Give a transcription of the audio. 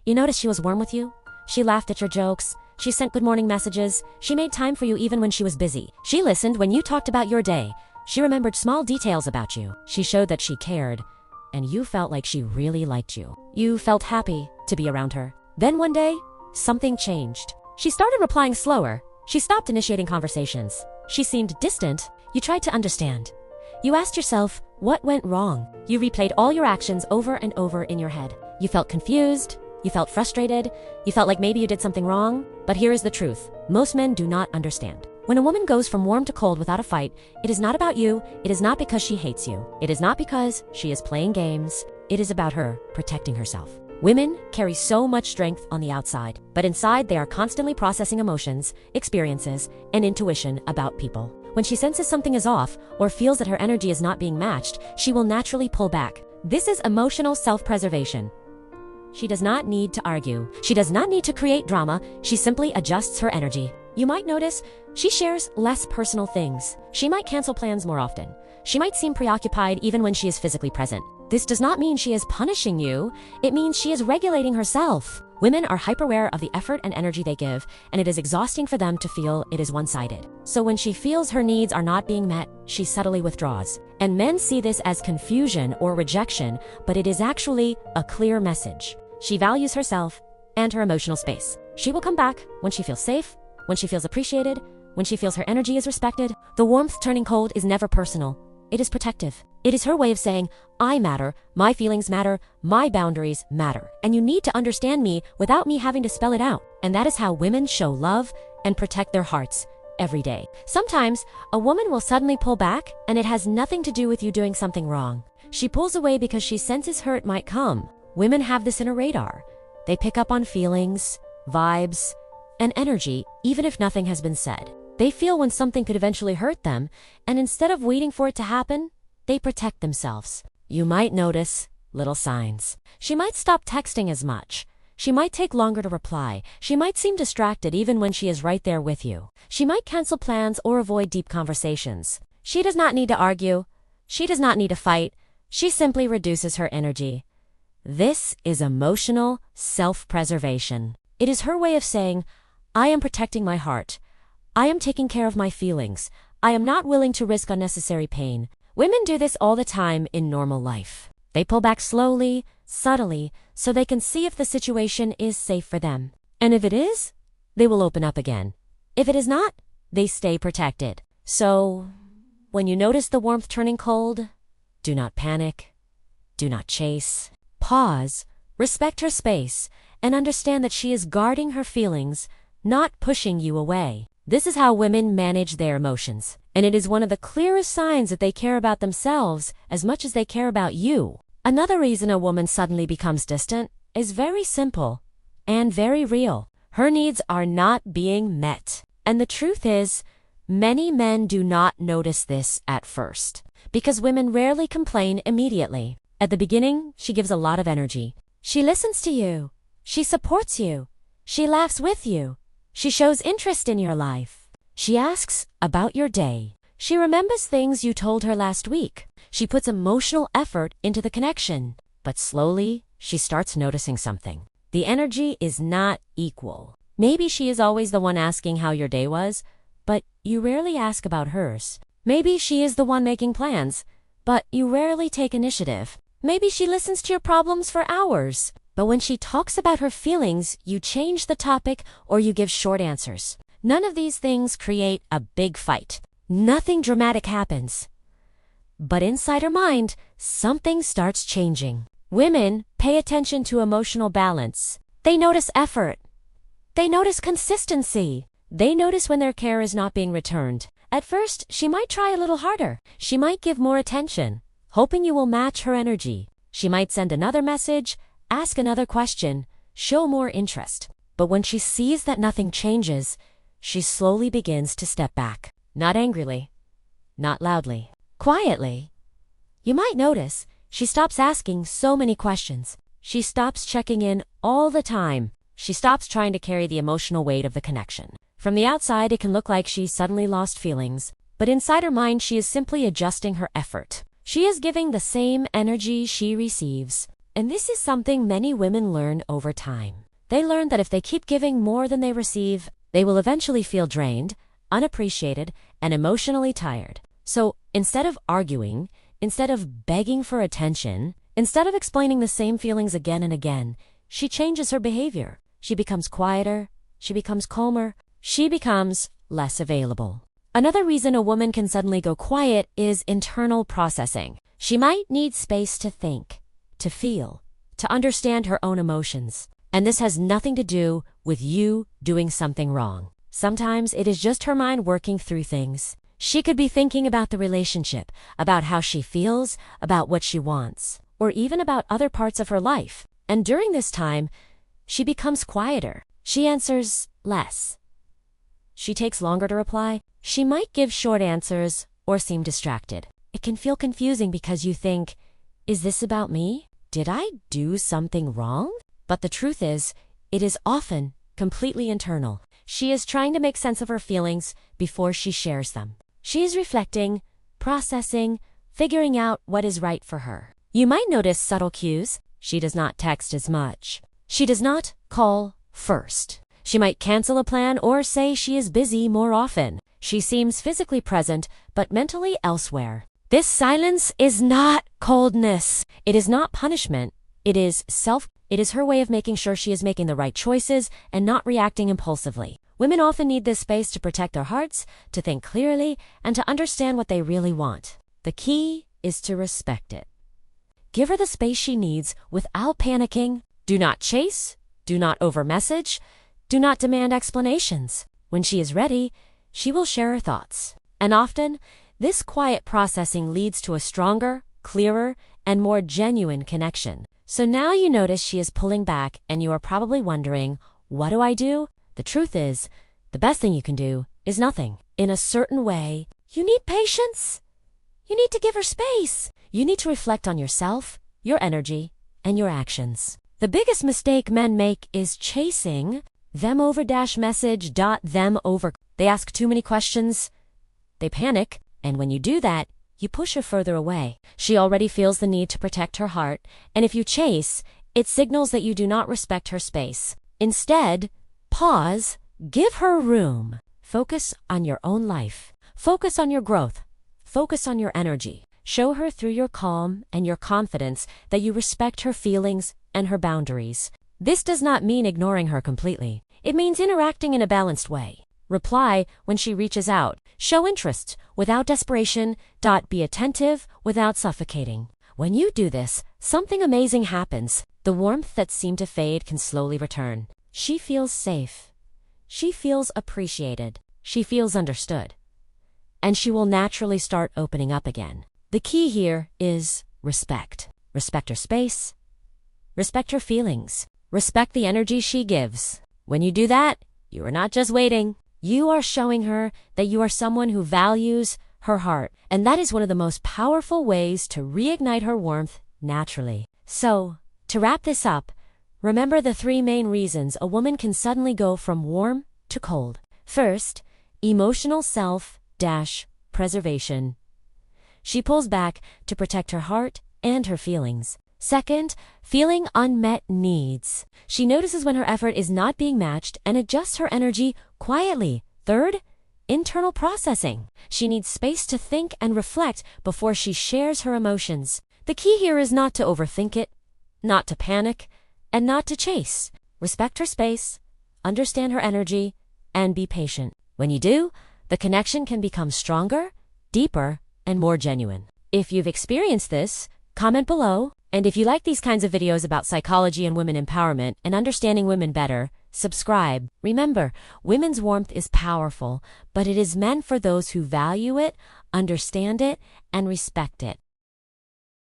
You noticed she was warm with you? She laughed at your jokes. She sent good morning messages. She made time for you even when she was busy. She listened when you talked about your day. She remembered small details about you. She showed that she cared, and you felt like she really liked you. You felt happy to be around her. Then one day, something changed. She started replying slower. She stopped initiating conversations. She seemed distant. You tried to understand. You asked yourself, what went wrong? You replayed all your actions over and over in your head. You felt confused. You felt frustrated. You felt like maybe you did something wrong. But here is the truth. Most men do not understand. When a woman goes from warm to cold without a fight, it is not about you. It is not because she hates you. It is not because she is playing games. It is about her protecting herself. Women carry so much strength on the outside, but inside they are constantly processing emotions, experiences, and intuition about people. When she senses something is off or feels that her energy is not being matched, she will naturally pull back. This is emotional self-preservation. She does not need to argue. She does not need to create drama. She simply adjusts her energy. You might notice she shares less personal things. She might cancel plans more often. She might seem preoccupied even when she is physically present. This does not mean she is punishing you. It means she is regulating herself. Women are hyper-aware of the effort and energy they give, and it is exhausting for them to feel it is one-sided. So when she feels her needs are not being met, she subtly withdraws. And men see this as confusion or rejection, but it is actually a clear message. She values herself and her emotional space. She will come back when she feels safe, when she feels appreciated, when she feels her energy is respected. The warmth turning cold is never personal. It is protective. It is her way of saying, I matter, my feelings matter, my boundaries matter, and you need to understand me without me having to spell it out. And that is how women show love and protect their hearts every day. Sometimes a woman will suddenly pull back, and it has nothing to do with you doing something wrong. She pulls away because she senses hurt might come. Women have this in a radar. They pick up on feelings, vibes, and energy, even if nothing has been said. They feel when something could eventually hurt them, and instead of waiting for it to happen, they protect themselves. You might notice little signs. She might stop texting as much. She might take longer to reply. She might seem distracted even when she is right there with you. She might cancel plans or avoid deep conversations. She does not need to argue. She does not need to fight. She simply reduces her energy. This is emotional self-preservation. It is her way of saying, I am protecting my heart. I am taking care of my feelings. I am not willing to risk unnecessary pain. Women do this all the time in normal life. They pull back slowly, subtly, so they can see if the situation is safe for them. And if it is, they will open up again. If it is not, they stay protected. So, when you notice the warmth turning cold, do not panic. Do not chase. Pause, respect her space, and understand that she is guarding her feelings, not pushing you away. This is how women manage their emotions, and it is one of the clearest signs that they care about themselves as much as they care about you. Another reason a woman suddenly becomes distant is very simple and very real. Her needs are not being met. And the truth is, many men do not notice this at first, because women rarely complain immediately. At the beginning, she gives a lot of energy. She listens to you. She supports you. She laughs with you. She shows interest in your life. She asks about your day. She remembers things you told her last week. She puts emotional effort into the connection. But slowly, she starts noticing something. The energy is not equal. Maybe she is always the one asking how your day was, but you rarely ask about hers. Maybe she is the one making plans, but you rarely take initiative. Maybe she listens to your problems for hours, but when she talks about her feelings, you change the topic or you give short answers. None of these things create a big fight. Nothing dramatic happens. But inside her mind, something starts changing. Women pay attention to emotional balance. They notice effort. They notice consistency. They notice when their care is not being returned. At first, she might try a little harder. She might give more attention, hoping you will match her energy. She might send another message, ask another question, show more interest. But when she sees that nothing changes, she slowly begins to step back. Not angrily, not loudly, quietly. You might notice she stops asking so many questions. She stops checking in all the time. She stops trying to carry the emotional weight of the connection. From the outside, it can look like she suddenly lost feelings, but inside her mind, she is simply adjusting her effort. She is giving the same energy she receives. And this is something many women learn over time. They learn that if they keep giving more than they receive, they will eventually feel drained, unappreciated, and emotionally tired. So instead of arguing, instead of begging for attention, instead of explaining the same feelings again and again, she changes her behavior. She becomes quieter, she becomes calmer, she becomes less available. Another reason a woman can suddenly go quiet is internal processing. She might need space to think, to feel, to understand her own emotions. And this has nothing to do with you doing something wrong. Sometimes it is just her mind working through things. She could be thinking about the relationship, about how she feels, about what she wants, or even about other parts of her life. And during this time, she becomes quieter. She answers less. She takes longer to reply. She might give short answers or seem distracted. It can feel confusing because you think, is this about me? Did I do something wrong? But the truth is, it is often completely internal. She is trying to make sense of her feelings before she shares them. She is reflecting, processing, figuring out what is right for her. You might notice subtle cues. She does not text as much. She does not call first. She might cancel a plan or say she is busy more often. She seems physically present, but mentally elsewhere. This silence is not coldness. It is not punishment. It is her way of making sure she is making the right choices and not reacting impulsively. Women often need this space to protect their hearts, to think clearly, and to understand what they really want. The key is to respect it. Give her the space she needs without panicking. Do not chase. Do not overmessage. Do not demand explanations. When she is ready, she will share her thoughts. And often, this quiet processing leads to a stronger, clearer, and more genuine connection. So now you notice she is pulling back and you are probably wondering, what do I do? The truth is, the best thing you can do is nothing. In a certain way, you need patience. You need to give her space. You need to reflect on yourself, your energy, and your actions. The biggest mistake men make is chasing them over message them over. They ask too many questions. They panic. And when you do that, you push her further away. She already feels the need to protect her heart, and if you chase, it signals that you do not respect her space. Instead, pause, give her room. Focus on your own life. Focus on your growth. Focus on your energy. Show her through your calm and your confidence that you respect her feelings and her boundaries. This does not mean ignoring her completely. It means interacting in a balanced way. Reply when she reaches out. Show interest without desperation. Be attentive without suffocating. When you do this, something amazing happens. The warmth that seemed to fade can slowly return. She feels safe. She feels appreciated. She feels understood. And she will naturally start opening up again. The key here is respect. Respect her space. Respect her feelings. Respect the energy she gives. When you do that, you are not just waiting. You are showing her that you are someone who values her heart. And that is one of the most powerful ways to reignite her warmth naturally. So, to wrap this up, remember the 3 main reasons a woman can suddenly go from warm to cold. First, emotional self-preservation. She pulls back to protect her heart and her feelings. Second, feeling unmet needs. She notices when her effort is not being matched and adjusts her energy quietly. Third, internal processing. She needs space to think and reflect before she shares her emotions. The key here is not to overthink it, not to panic, and not to chase. Respect her space, understand her energy, and be patient. When you do, the connection can become stronger, deeper, and more genuine. If you've experienced this, comment below. And if you like these kinds of videos about psychology and women empowerment and understanding women better, subscribe. Remember, women's warmth is powerful, but it is meant for those who value it, understand it, and respect it.